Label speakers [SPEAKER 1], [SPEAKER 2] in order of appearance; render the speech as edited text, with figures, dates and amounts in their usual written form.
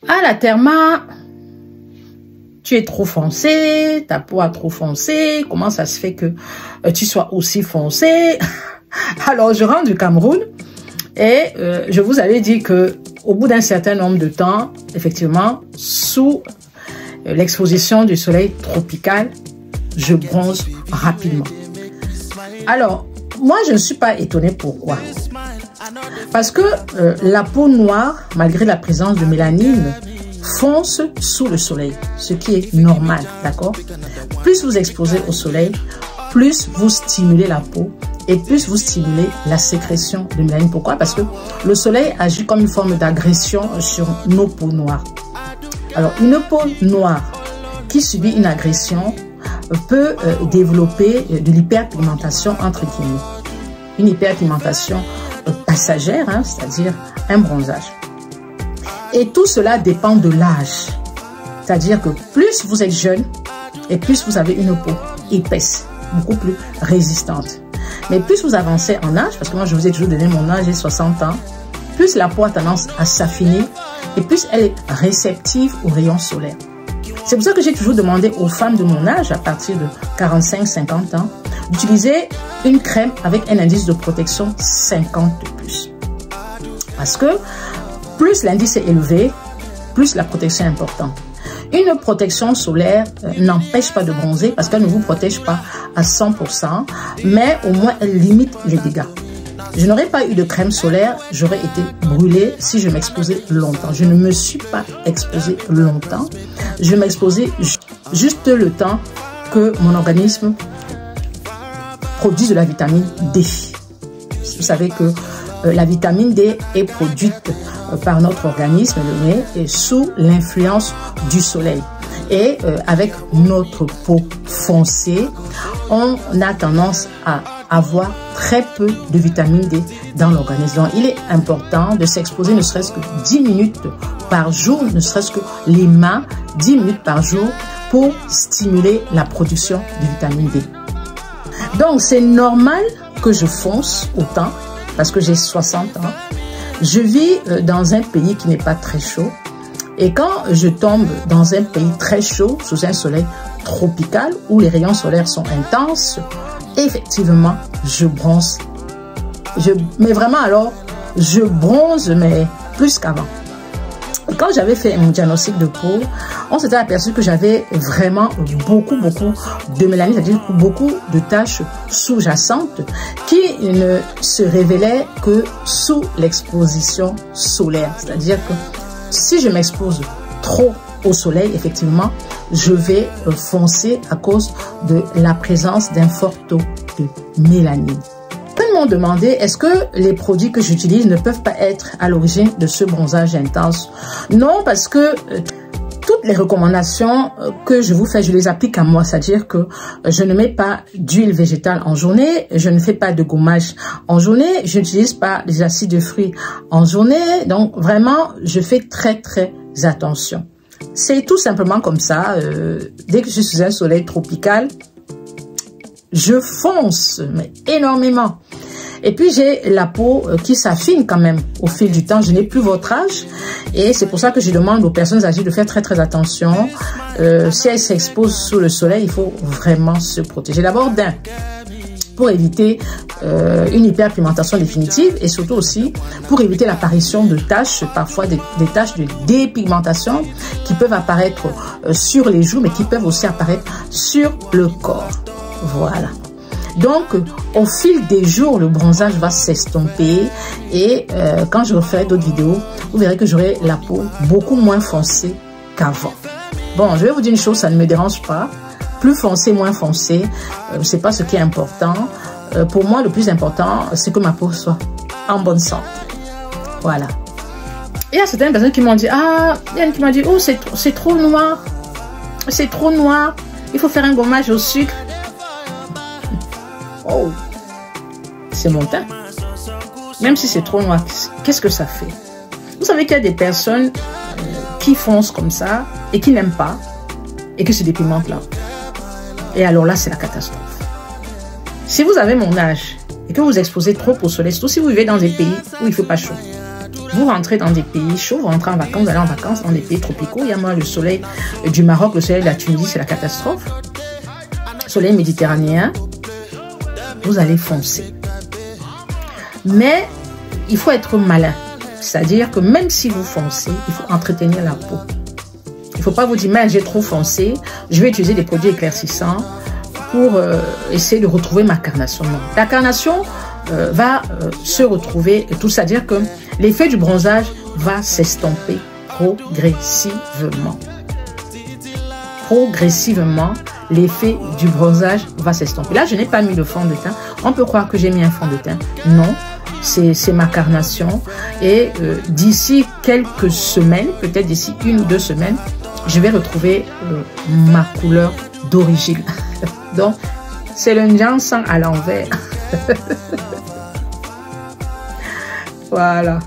[SPEAKER 1] Ah, la Therma, tu es trop foncé, ta peau a trop foncé, comment ça se fait que tu sois aussi foncé? Alors, je rentre du Cameroun et je vous avais dit que au bout d'un certain nombre de temps, effectivement, sous l'exposition du soleil tropical, je bronze rapidement. Alors, moi, je ne suis pas étonnée. Pourquoi? Parce que la peau noire, malgré la présence de mélanine, fonce sous le soleil, ce qui est normal, d'accord? Plus vous exposez au soleil, plus vous stimulez la peau et plus vous stimulez la sécrétion de mélanine. Pourquoi? Parce que le soleil agit comme une forme d'agression sur nos peaux noires. Alors, une peau noire qui subit une agression peut développer de l'hyperpigmentation entre guillemets. Une hyperpigmentation passagère, hein, c'est-à-dire un bronzage. Et tout cela dépend de l'âge. C'est-à-dire que plus vous êtes jeune et plus vous avez une peau épaisse, beaucoup plus résistante. Mais plus vous avancez en âge, parce que moi je vous ai toujours donné mon âge, j'ai 60 ans, plus la peau a tendance à s'affiner et plus elle est réceptive aux rayons solaires. C'est pour ça que j'ai toujours demandé aux femmes de mon âge, à partir de 45-50 ans, d'utiliser une crème avec un indice de protection 50 de plus. Parce que plus l'indice est élevé, plus la protection est importante. Une protection solaire n'empêche pas de bronzer parce qu'elle ne vous protège pas à 100%, mais au moins elle limite les dégâts. Je n'aurais pas eu de crème solaire, j'aurais été brûlée si je m'exposais longtemps. Je ne me suis pas exposée longtemps. Je m'exposais juste le temps que mon organisme produise de la vitamine D. Vous savez que la vitamine D est produite par notre organisme, le nez, et sous l'influence du soleil. Et avec notre peau foncée, on a tendance à avoir très peu de vitamine D dans l'organisme. Donc, il est important de s'exposer ne serait-ce que 10 minutes par jour, ne serait-ce que les mains, 10 minutes par jour pour stimuler la production de vitamine D. Donc, c'est normal que je fonce autant parce que j'ai 60 ans. Je vis dans un pays qui n'est pas très chaud. Et quand je tombe dans un pays très chaud, sous un soleil tropical, où les rayons solaires sont intenses, effectivement, je bronze. Mais vraiment, alors, je bronze, mais plus qu'avant. Quand j'avais fait mon diagnostic de peau, on s'était aperçu que j'avais vraiment beaucoup de mélanine, c'est-à-dire beaucoup de taches sous-jacentes qui ne se révélaient que sous l'exposition solaire. C'est-à-dire que si je m'expose trop au soleil, effectivement, je vais foncer à cause de la présence d'un fort taux de mélanine. Ils m'ont demandé, est-ce que les produits que j'utilise ne peuvent pas être à l'origine de ce bronzage intense? Non, parce que toutes les recommandations que je vous fais, je les applique à moi. C'est-à-dire que je ne mets pas d'huile végétale en journée, je ne fais pas de gommage en journée, je n'utilise pas des acides de fruits en journée. Donc, vraiment, je fais très attention. C'est tout simplement comme ça. Dès que je suis sous un soleil tropical, je fonce, mais énormément. Et puis, j'ai la peau qui s'affine quand même au fil du temps. Je n'ai plus votre âge. Et c'est pour ça que je demande aux personnes âgées de faire très attention. Si elles s'exposent sous le soleil, il faut vraiment se protéger. D'abord, pour éviter une hyperpigmentation définitive et surtout aussi pour éviter l'apparition de taches, parfois des taches de dépigmentation qui peuvent apparaître sur les joues, mais qui peuvent aussi apparaître sur le corps. Voilà. Donc, au fil des jours, le bronzage va s'estomper et quand je referai d'autres vidéos, vous verrez que j'aurai la peau beaucoup moins foncée qu'avant. Bon, je vais vous dire une chose, ça ne me dérange pas. Plus foncé, moins foncé, c'est pas ce qui est important. Pour moi, le plus important, c'est que ma peau soit en bonne santé. Voilà. Il y a certaines personnes qui m'ont dit, il y a une qui m'a dit, oh, c'est trop noir. C'est trop noir. Il faut faire un gommage au sucre. Oh, c'est mon teint. Même si c'est trop noir, qu'est-ce que ça fait? Vous savez qu'il y a des personnes qui foncent comme ça et qui n'aiment pas et qui se dépigmentent là. Et alors là, c'est la catastrophe. Si vous avez mon âge et que vous exposez trop au soleil, surtout si vous vivez dans des pays où il ne fait pas chaud, vous rentrez dans des pays chauds, vous rentrez en vacances, vous allez en vacances dans des pays tropicaux. Il y a moi le soleil du Maroc, le soleil de la Tunisie, c'est la catastrophe. Soleil méditerranéen, vous allez foncer. Mais il faut être malin. C'est-à-dire que même si vous foncez, il faut entretenir la peau. Il ne faut pas vous dire, mais j'ai trop foncé, je vais utiliser des produits éclaircissants pour essayer de retrouver ma carnation. Non. La carnation va se retrouver, tout c'est-à-dire que l'effet du bronzage va s'estomper progressivement. Progressivement, l'effet du bronzage va s'estomper. Là, je n'ai pas mis de fond de teint. On peut croire que j'ai mis un fond de teint. Non. C'est ma carnation et d'ici quelques semaines, peut-être d'ici 1 ou 2 semaines, je vais retrouver ma couleur d'origine. Donc, c'est le Nyansan à l'envers. Voilà.